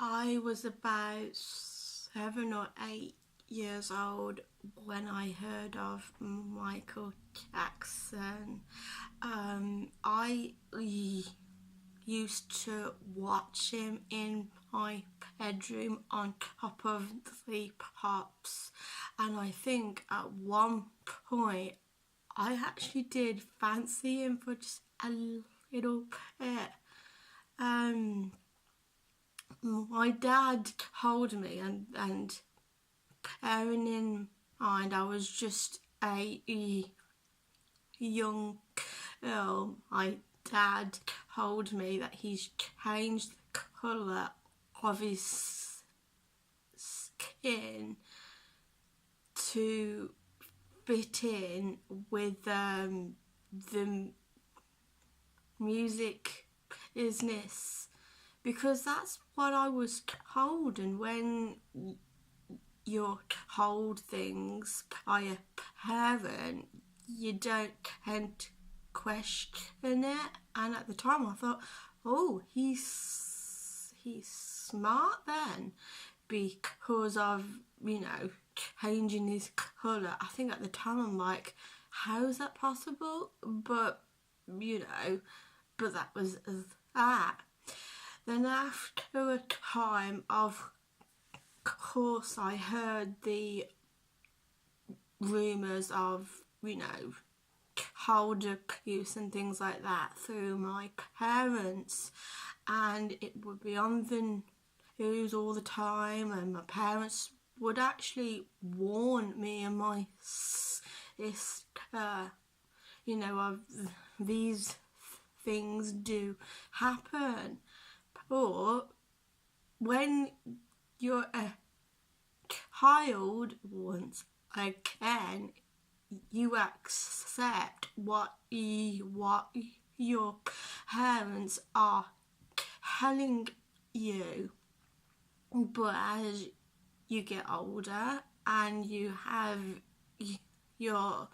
I was about 7 or 8 years old when I heard of Michael Jackson. I used to watch him in my bedroom on top of the pops, and I think at one point I actually did fancy him for just a little bit. Um, my dad told me, and bearing in mind I was just a young girl, my dad told me that he's changed the colour of his skin to fit in with the music business, because that's what I was told. And when you're told things by a parent, you don't tend to question it. And at the time I thought, oh, he's smart then, because of, changing his colour. I think at the time I'm like, how is that possible? But that was that. Then after a time, of course, I heard the rumours of, child abuse and things like that through my parents, and it would be on the news all the time, and my parents would actually warn me and my sister, of these things do happen. But when you're a child, once again, you accept what your parents are telling you. But as you get older and you have your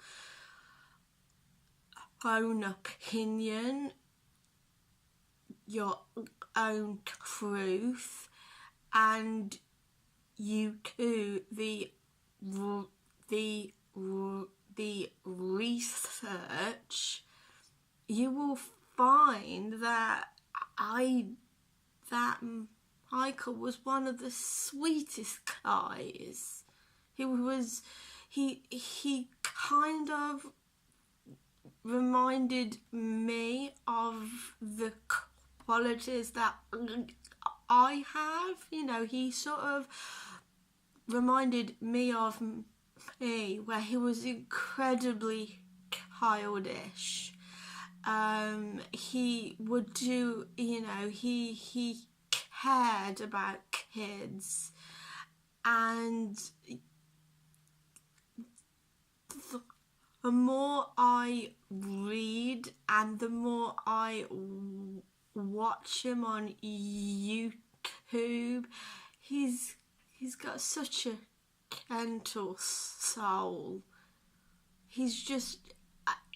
own opinion, your own truth, and you do the research, you will find that Michael was one of the sweetest guys. He kind of reminded me of the qualities that I have. He sort of reminded me of me, where he was incredibly childish. He would do, he cared about kids, and the more I read and the more I watch him on YouTube, he's got such a gentle soul. He's just,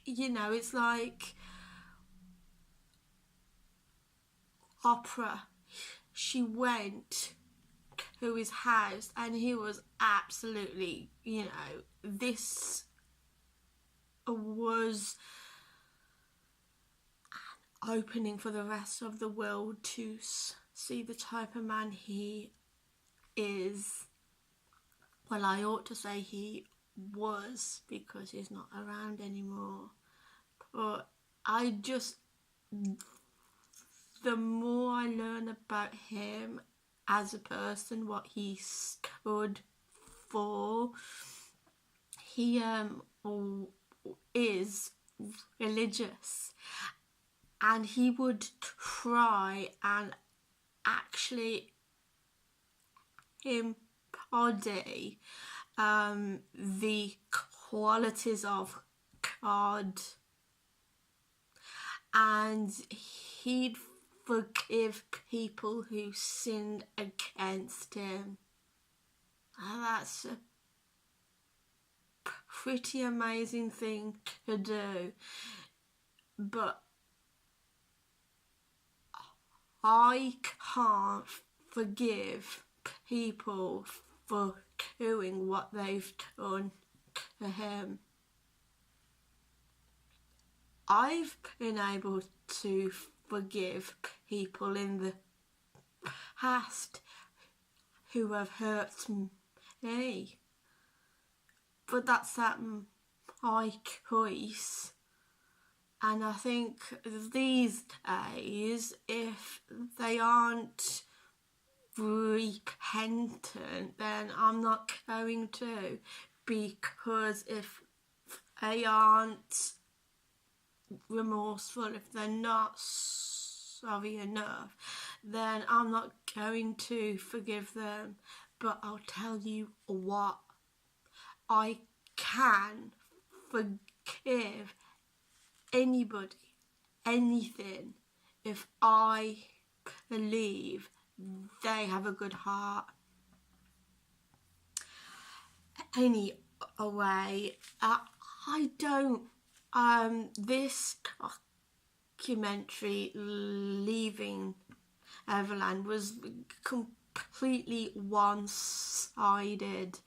it's like Oprah. She went to his house and he was absolutely, this was an opening for the rest of the world to see the type of man he is. Well, I ought to say he was, because he's not around anymore. But the more I learn about him as a person, what he stood for, he is religious, and he would try and actually embody the qualities of God, and he'd forgive people who sinned against him. And that's a pretty amazing thing to do. But I can't forgive people for doing what they've done to him. I've been able to forgive people in the past who have hurt me, but that's at my choice. And I think these days, if they aren't repentant, then I'm not going to, because if they aren't remorseful, if they're not sorry enough, then I'm not going to forgive them. But I'll tell you what, I can forgive anybody, anything, if I believe they have a good heart. Anyway, I don't, this documentary, Leaving Everland, was completely one-sided,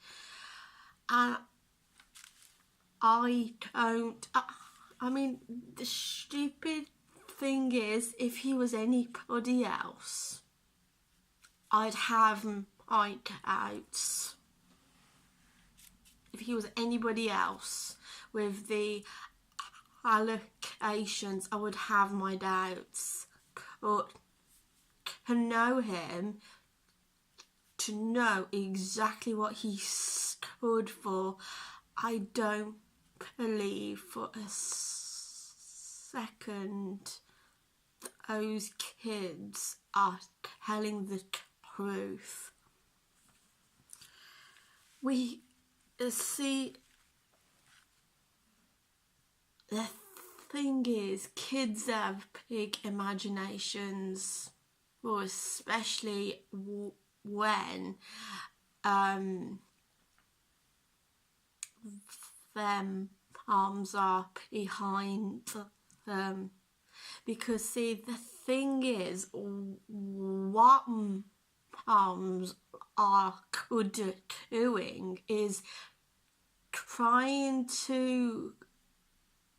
and I mean, the stupid thing is, if he was anybody else, I'd have my doubts. If he was anybody else with the allegations, I would have my doubts. But to know him, to know exactly what he stood for, I don't believe for a second those kids are telling the truth. We see, the thing is, kids have big imaginations, or especially when them arms are behind them. Because see, the thing is, what arms are good doing is trying to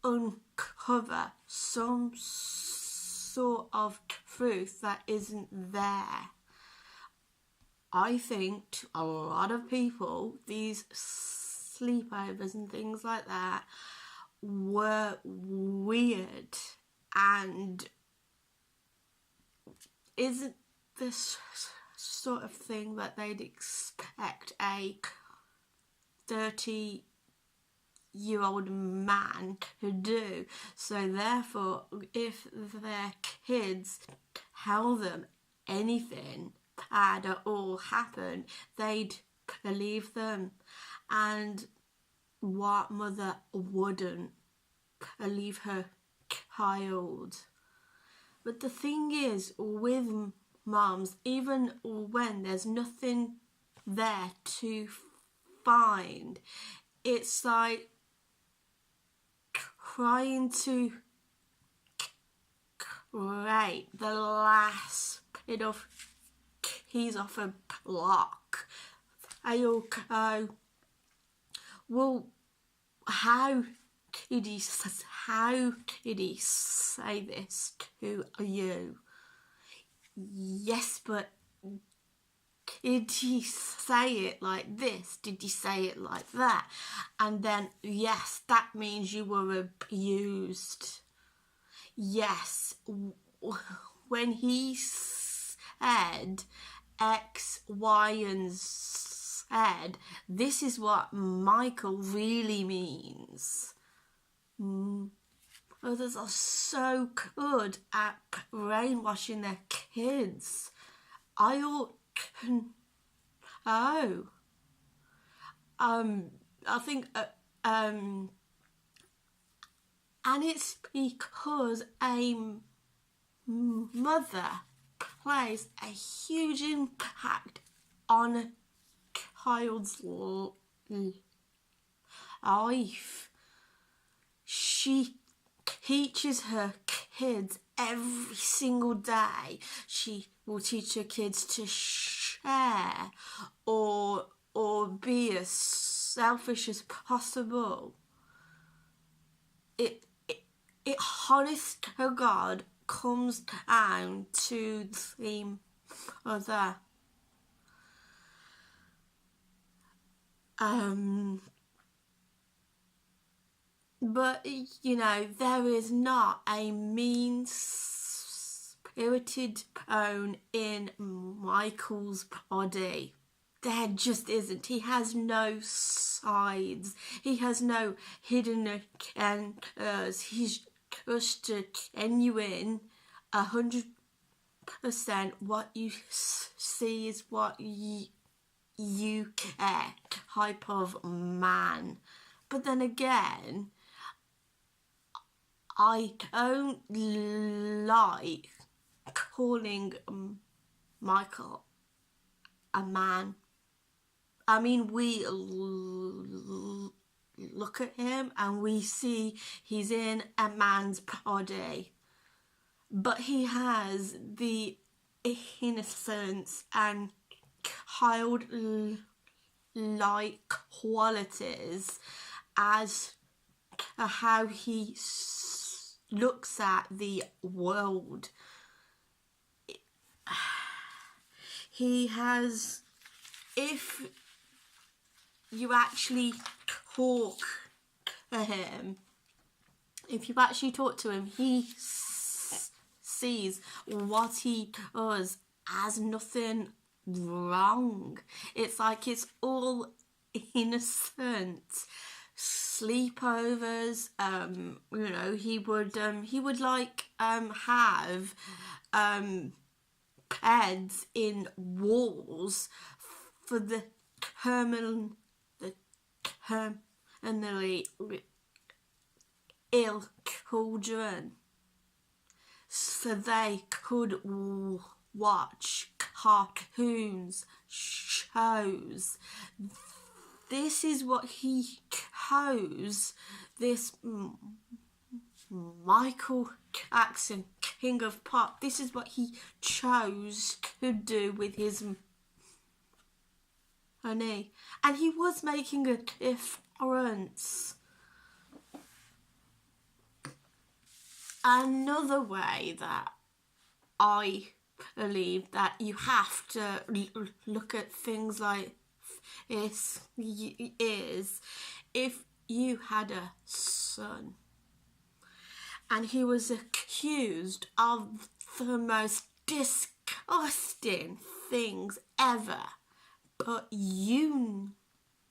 uncover some sort of truth that isn't there. I think to a lot of people, these sleepovers and things like that were weird, and isn't this sort of thing that they'd expect a 30-year-old man to do. So therefore, if their kids tell them anything bad at all happened, they'd believe them. And what mother wouldn't believe her child? But the thing is, with mums, even when there's nothing there to find, it's like trying to create the last bit of keys off a block. I'll go, well, how did he say this to you? Yes, but did he say it like this? Did he say it like that? And then, yes, that means you were abused. Yes, when he said X, Y, and Z, this is what Michael really means. Others are so good at brainwashing their kids. I ought to know. I think, and it's because a mother plays a huge impact on a child's life. She teaches her kids every single day. She will teach your kids to share or be as selfish as possible. It honest to God comes down to the theme of that. But you know, there is not a mean-spirited tone in Michael's body. There just isn't. He has no sides. He has no hidden agendas. He's just a genuine, 100% what you see is what you get type of man. But then again, I don't like calling Michael a man. I mean, we look at him and we see he's in a man's body, but he has the innocence and childlike qualities as how he looks at the world. He has, if you actually talk to him, he sees what he does as nothing wrong. It's like it's all innocent. Sleepovers, you know, he would like have beds in walls for the terminally ill children, so they could watch cartoons, shows. This is what he chose, this Michael Jackson, King of Pop. This is what he chose to do with his money. And he was making a difference. Another way that I believe that you have to look at things like this is if you had a son and he was accused of the most disgusting things ever, but you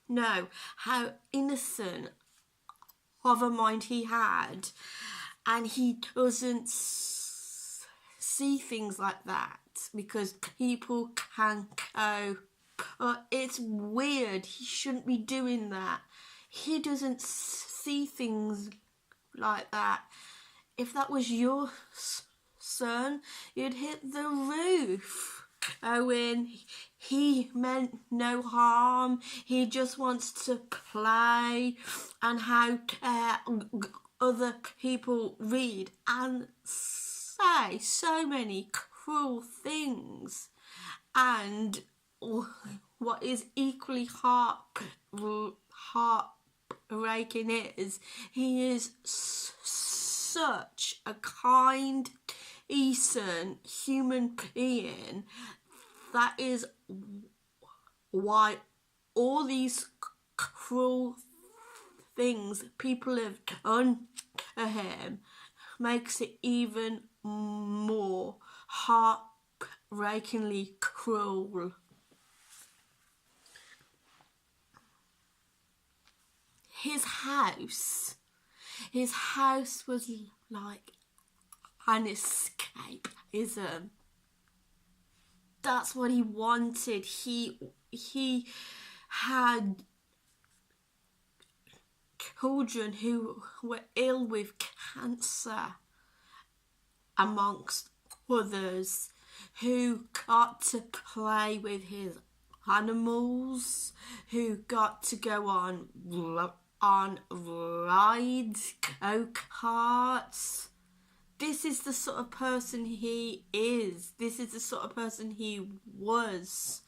know how innocent of a mind he had, and he doesn't see things like that because people can go, oh, it's weird, he shouldn't be doing that. He doesn't see things like that. If that was your son, you'd hit the roof. Owen, he meant no harm. He just wants to play and how other people read and say so many cruel things. And what is equally heartbreaking is he is such a kind, decent human being. That is why all these cruel things people have done to him makes it even more heartbreakingly cruel. His house was like an escapism. That's what he wanted. He had children who were ill with cancer, amongst others, who got to play with his animals, who got to go on rides, go-karts. this is the sort of person he is. This is the sort of person he was.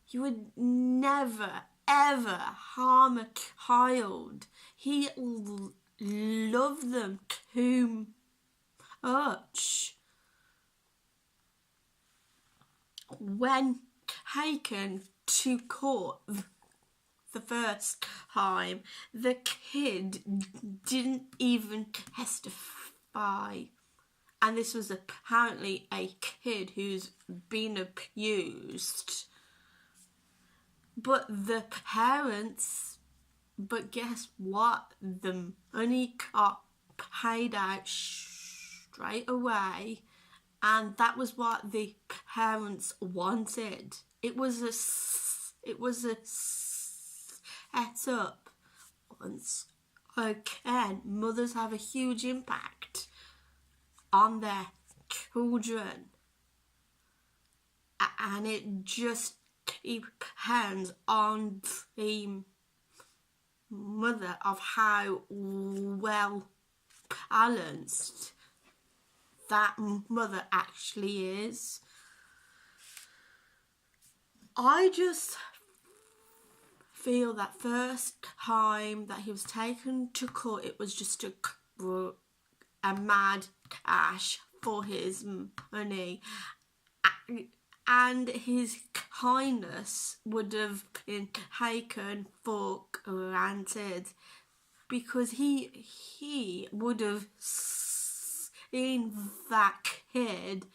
He would never, ever harm a child. He loved them too much. When taken to court the first time, the kid didn't even testify. And this was apparently a kid who's been abused. But the parents, but guess what? The money got paid out straight away. And that was what the parents wanted. It was a set up. Once again, mothers have a huge impact on their children, and it just depends on the mother of how well balanced that mother actually is. I just feel that first time that he was taken to court, it was just a mad dash for his money, and his kindness would have been taken for granted, because he would have seen that kid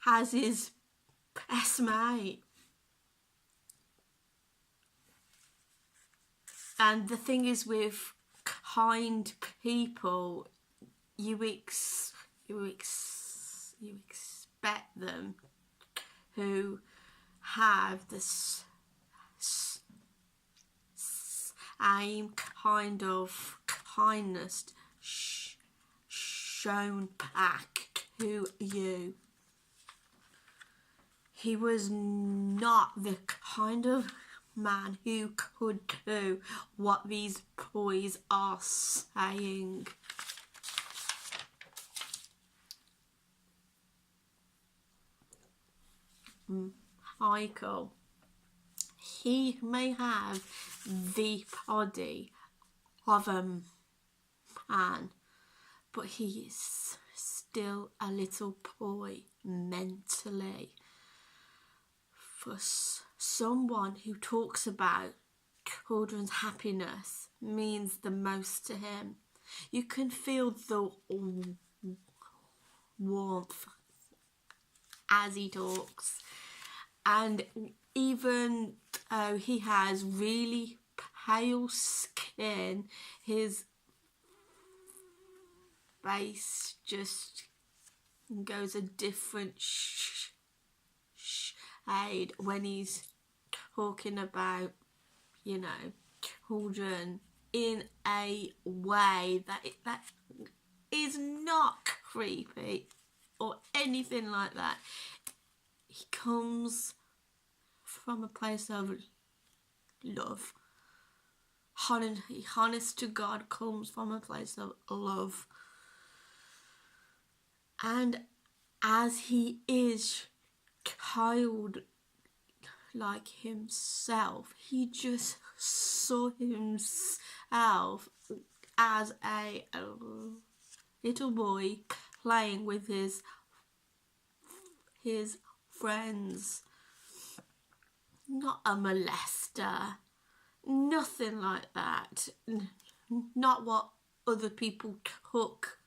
as his best mate. And the thing is, with kind people, you expect them who have the same kind of kindness shown back to you. He was not the kind of man who could do what these boys are saying. Michael, he may have the body of a man, but he is still a little boy mentally. For someone who talks about children's happiness means the most to him. You can feel the warmth as he talks, and even though he has really pale skin, his face just goes a different shade when he's talking about, children in a way that is not creepy or anything like that. He comes from a place of love. Honest to God, comes from a place of love. And as he is child like himself, he just saw himself as a little boy playing with his friends. Not a molester, nothing like that. Not what other people took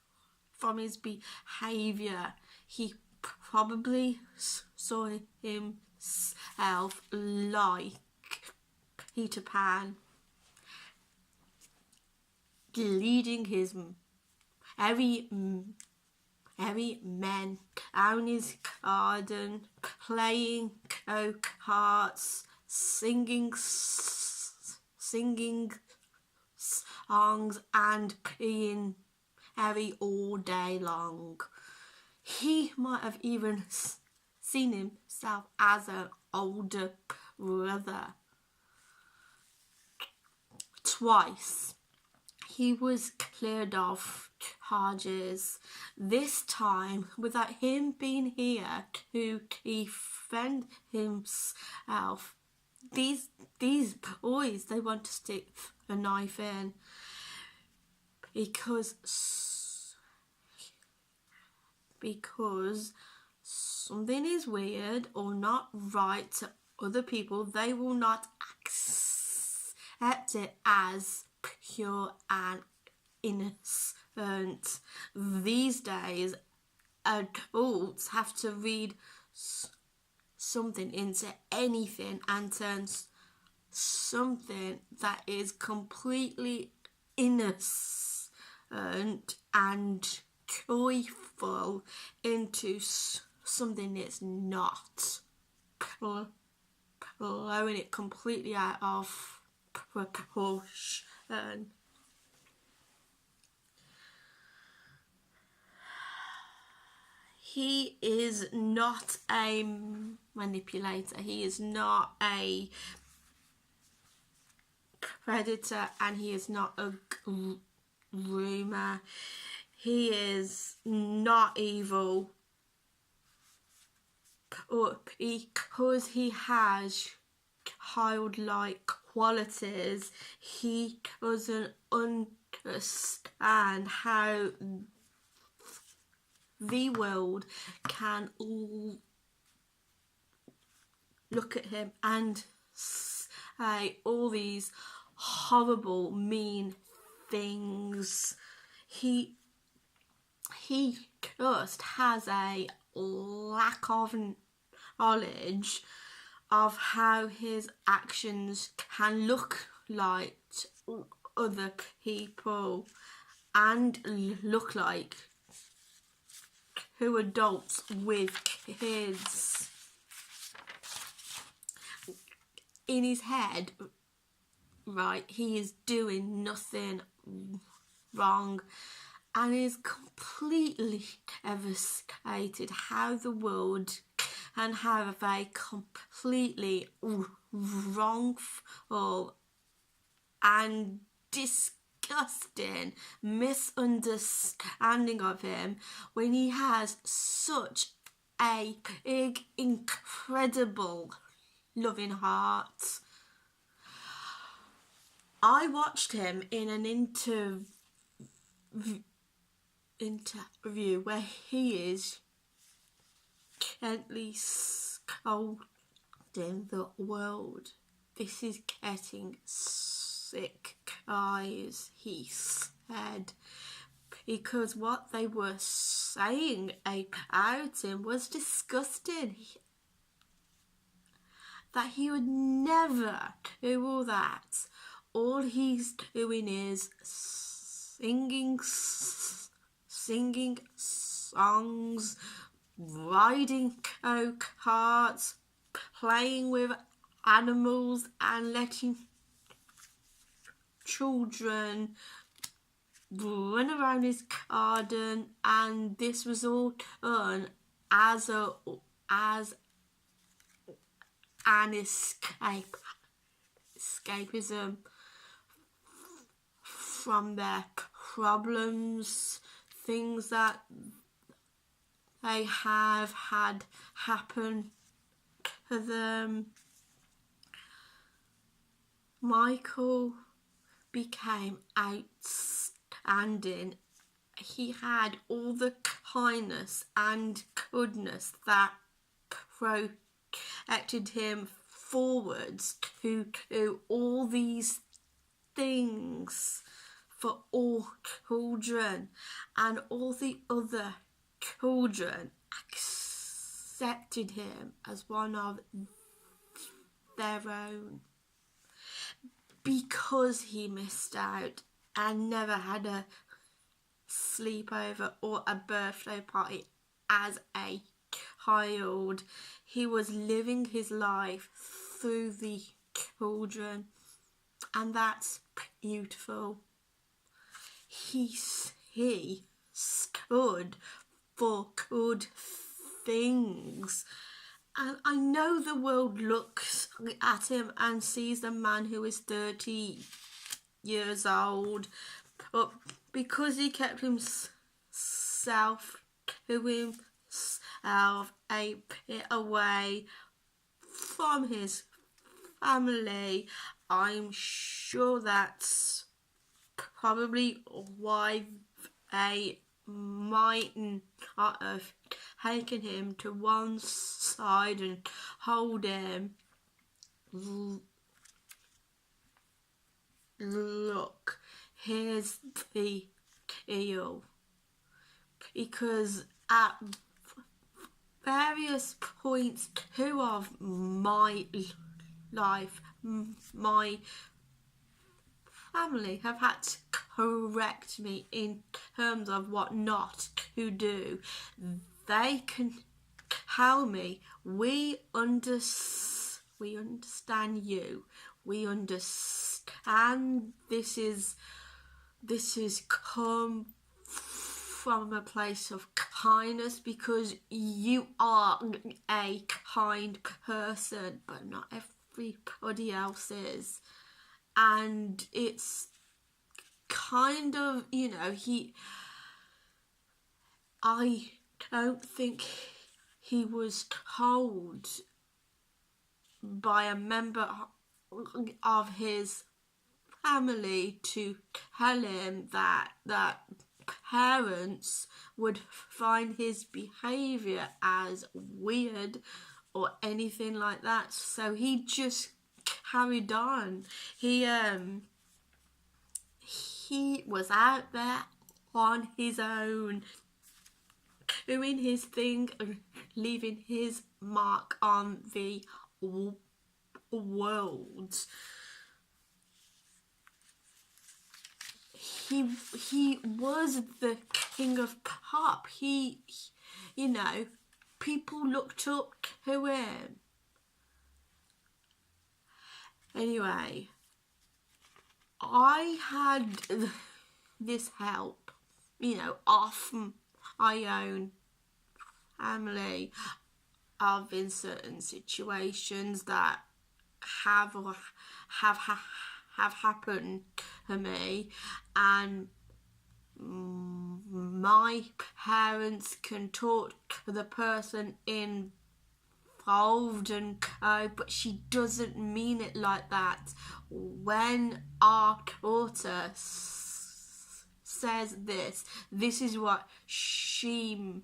from his behaviour. He probably saw himself like Peter Pan, leading his every men out in his garden, playing go-karts, singing songs, and being merry all day long. He might have even seen himself as an older brother. Twice he was cleared off charges. This time, without him being here to defend himself, these boys, they want to stick a knife in because something is weird or not right to other people. They will not accept it as pure and innocent. These days, adults have to read something into anything and turn something that is completely innocent and joyful into something it's not, blowing it completely out of proportion. He is not a manipulator. He is not a predator, and he is not a groomer. He is not evil, because he has childlike qualities. He doesn't understand how the world can look at him and say all these horrible, mean things. He just has a lack of knowledge of how his actions can look like to other people and look like to adults with kids. In his head, right, he is doing nothing wrong and is completely devastated how the world can have a completely wrongful and disgusting misunderstanding of him when he has such a big, incredible, loving heart. I watched him in an interview where he is gently scolding the world. This is getting sick, guys, he said, because what they were saying about him was disgusting. That he would never do all that. All he's doing is singing songs, riding go-karts, playing with animals and letting children run around his garden, and this was all done as an escapism from their problems, things that they have had happen to them. Michael became outstanding. He had all the kindness and goodness that projected him forwards to do all these things for all children, and all the other children accepted him as one of their own, because he missed out and never had a sleepover or a birthday party as a child. He was living his life through the children, and that's beautiful. He stood for good things. And I know the world looks at him and sees a man who is 30 years old, but because he kept himself to himself a bit away from his family. I'm sure that's probably why they might not have taken him to one side and hold him. Look, here's the deal. Because at various points too of my life, my family have had to correct me in terms of what not to do. They can tell me, we understand you. We understand this is come from a place of kindness because you are a kind person, but not everybody else is. And it's kind of, I don't think he was told by a member of his family to tell him that parents would find his behaviour as weird or anything like that. So he just carried on. He was out there on his own, doing his thing, leaving his mark on the world. He was the king of pop. He people looked up to him. Anyway, I had this help, off my own family of in certain situations that have happened to me, and my parents can talk to the person involved and but she doesn't mean it like that. When our daughter says this is what she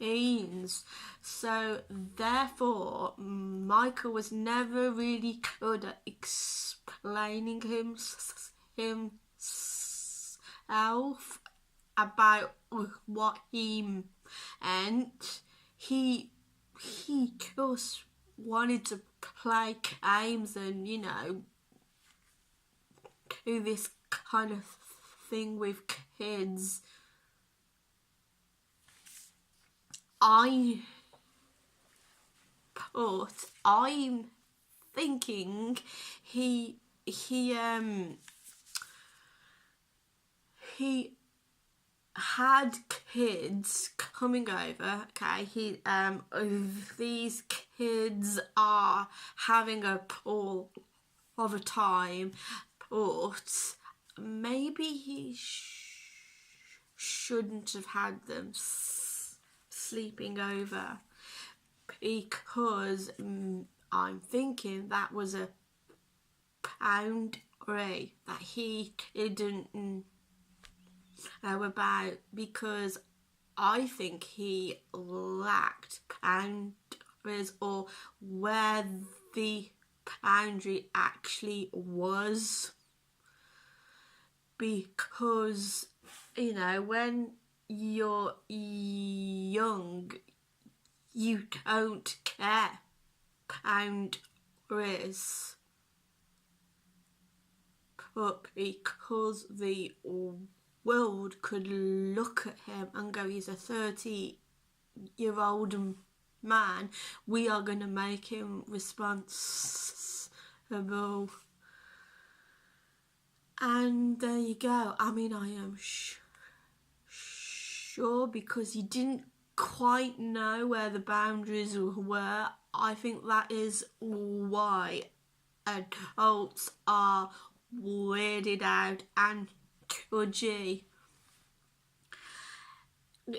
means. So therefore Michael was never really good at explaining himself about what he meant. He just wanted to play games and do this kind of thing with kids. I'm thinking he had kids coming over. Okay, these kids are having a ball of a time, but maybe he shouldn't have had them sleeping over, because I'm thinking that was a boundary that he didn't know about, because I think he lacked boundaries, or where the boundary actually was, because when you're young you don't care boundaries, but because the world could look at him and go, he's a 30-year-old man, we are going to make him responsible. And there you go. I mean, I am sure, because he didn't quite know where the boundaries were. I think that is why adults are weirded out and judgy.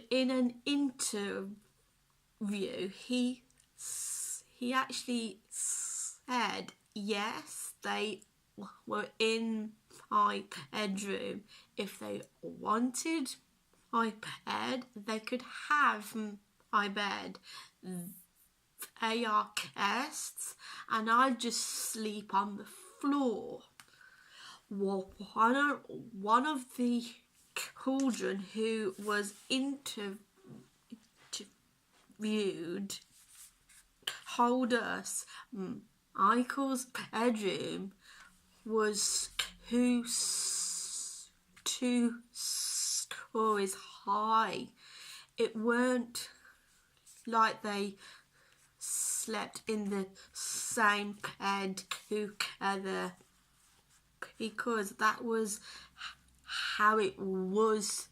in an interview, he actually said, yes, they were in my bedroom. If they wanted my bed, they could have my bed. They are guests, and I just sleep on the floor. Well, one of the children who was interviewed told us Michael's bedroom was two stories high. It weren't like they slept in the same bed together, because that was how it was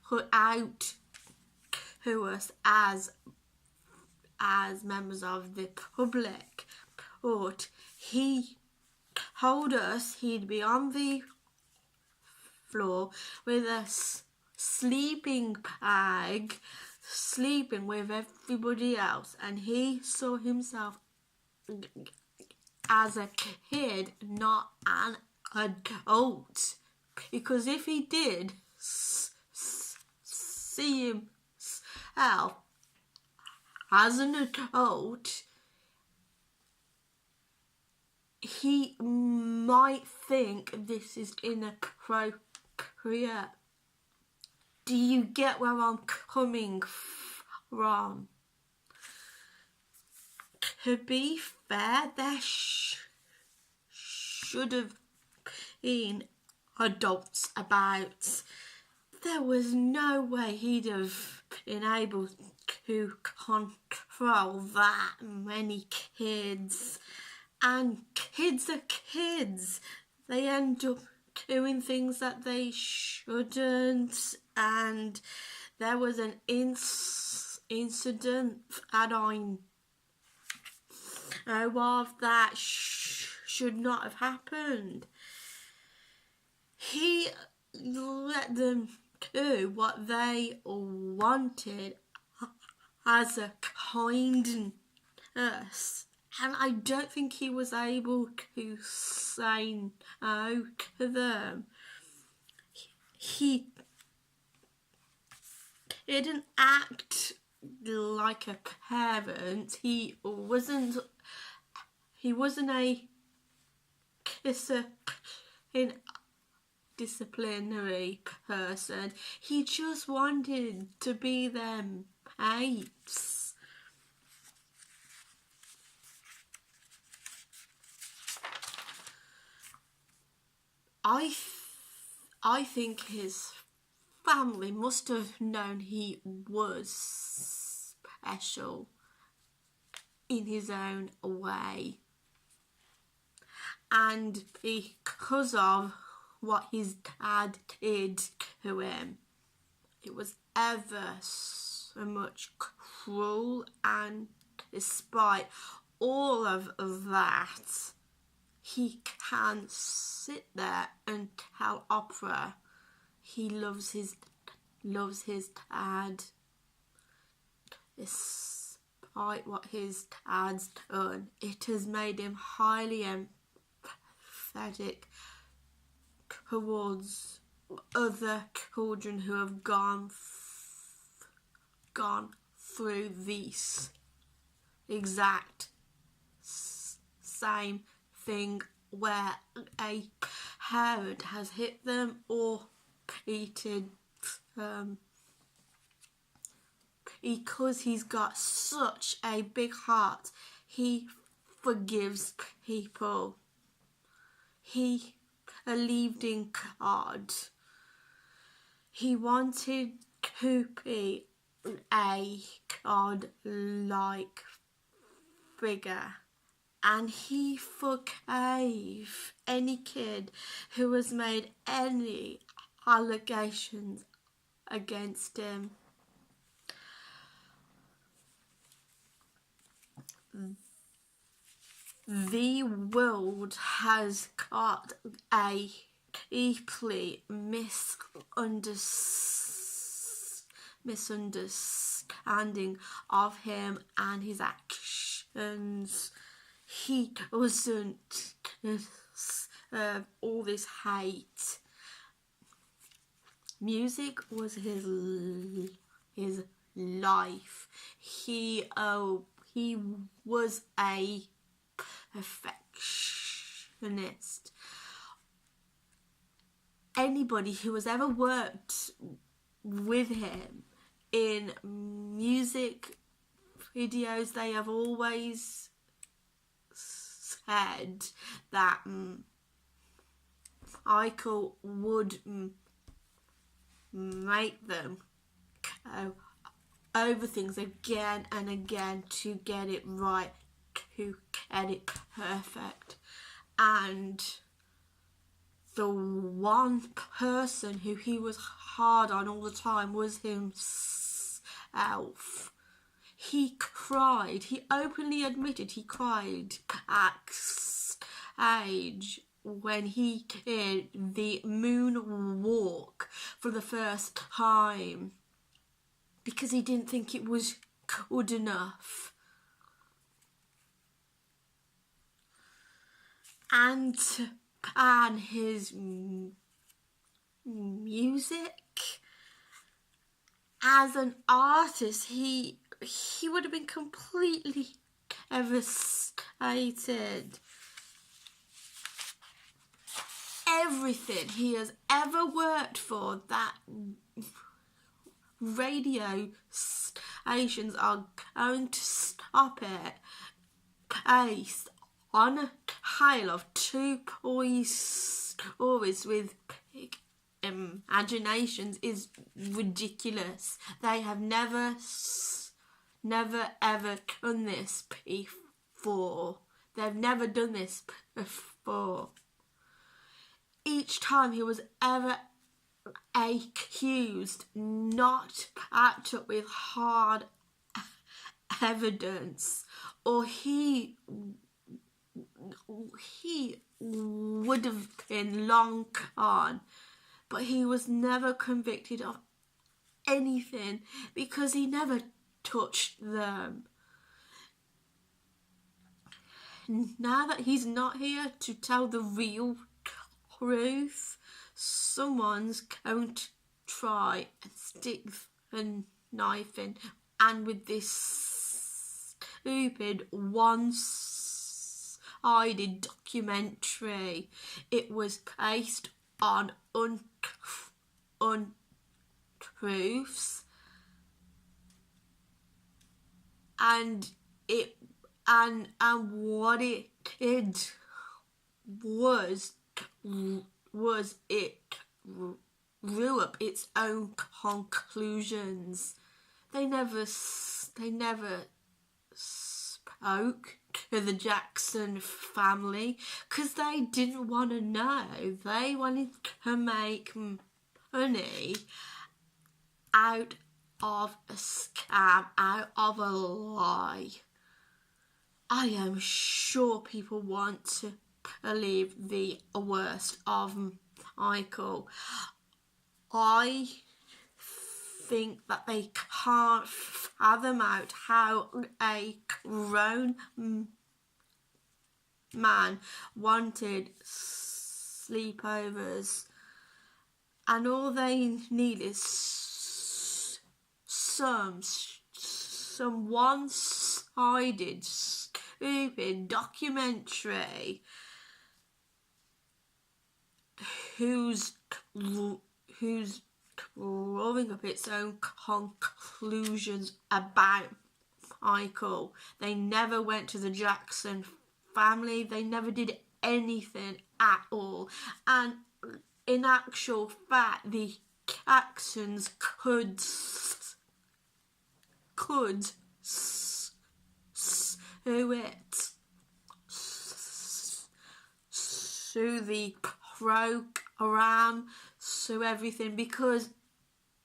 put out to us as members of the public. But he told us he'd be on the floor with a sleeping bag, sleeping with everybody else, and he saw himself as a kid, not an adult, because if he did see himself as an adult, he might think this is inappropriate. Do you get where I'm coming from? To be fair, there should have been adults about. There was no way he'd have been able to control that many kids. And kids are kids. They end up doing things that they shouldn't. And there was an incident that I know of that should not have happened. He let them do what they wanted as a kindness, and I don't think he was able to say no to them. He didn't act like a parent. He wasn't a disciplinary person. He just wanted to be them apes. I think his family must have known he was special in his own way, and because of what his dad did to him, it was ever so much cruel. And despite all of that, he can sit there and tell Oprah he loves his dad, despite what his dad's done. It has made him highly empathetic towards other children who have gone through this exact same thing, where a parent has hit them or treated because he's got such a big heart, he forgives people. He believed in God. He wanted to be a God-like figure, and he forgave any kid who has made any allegations against him. The world has got a deeply misunderstood misunderstanding of him and his actions. He wasn't all this hate. Music was his life. He was a perfectionist. Anybody who has ever worked with him in music videos, they have always said that Michael would make them go over things again and again to get it right, to get it perfect. And the one person who he was hard on all the time was himself. He cried. He openly admitted he cried at stage when he did the moonwalk for the first time because he didn't think it was good enough. And his music, as an artist, he would have been completely devastated. Everything he has ever worked for, that radio stations are going to stop it based on a tale of two boys with big imaginations is ridiculous. They have never ever done this before. They've never done this before. Each time he was ever accused, not backed up with hard evidence, or he would have been long gone, but he was never convicted of anything because he never touched them. Now that he's not here to tell the real truth, someone's going to try and stick the knife in, and with this stupid one-sided documentary, it was based on untruths, and what it did was it drew up its own conclusions. They never spoke to the Jackson family because they didn't want to know. They wanted to make money out of a scam, out of a lie. I am sure people want to believe the worst of Michael. I think that they can't fathom out how a grown man wanted sleepovers, and all they need is some one-sided stupid documentary who's drawing up its own conclusions about Michael. They never went to the Jackson family. They never did anything at all. And in actual fact, the Jacksons could sue it. Sue the program, sue everything, because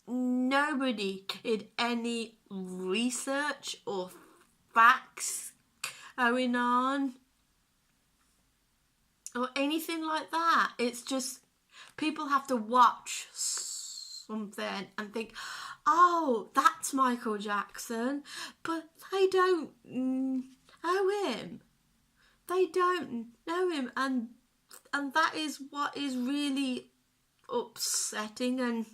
nobody did any research or facts going on or anything like that. It's just people have to watch something and think, oh, that's Michael Jackson, but they don't know him. They don't know him, and that is what is really upsetting and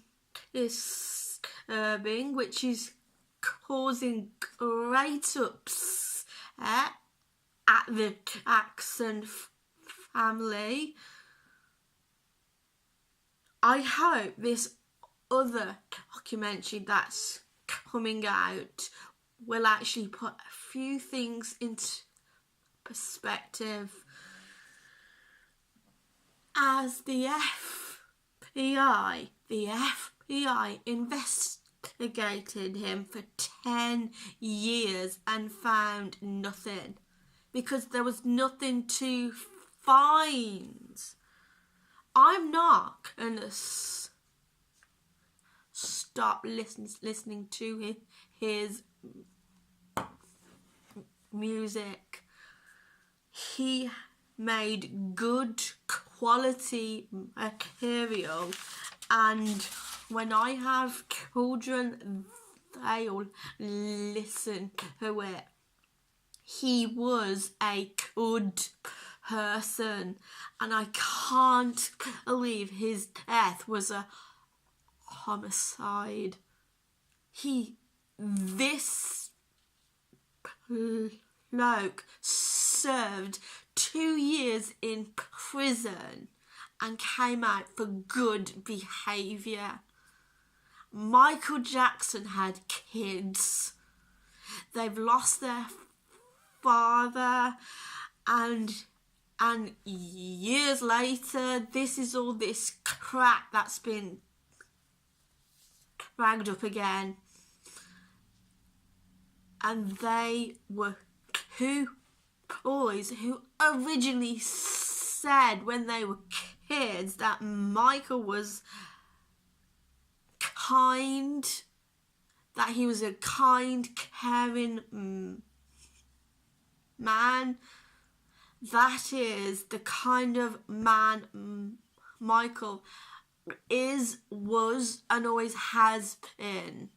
disturbing, which is causing great upset at the Jackson family. I hope this other documentary that's coming out will actually put a few things into perspective, as the FBI investigated him for 10 years and found nothing, because there was nothing to find. I'm not gonna stop listening to his music. He made good quality material, and when I have children, they'll listen to it. He was a good person, and I can't believe his death was a homicide. This bloke served 2 years in prison and came out for good behaviour. Michael Jackson had kids. They've lost their father, and years later, this is all this crap that's been dragged up again. And they were two boys who originally said when they were kids that Michael was kind, that he was a kind, caring man. That is the kind of man Michael is, was, and always has been.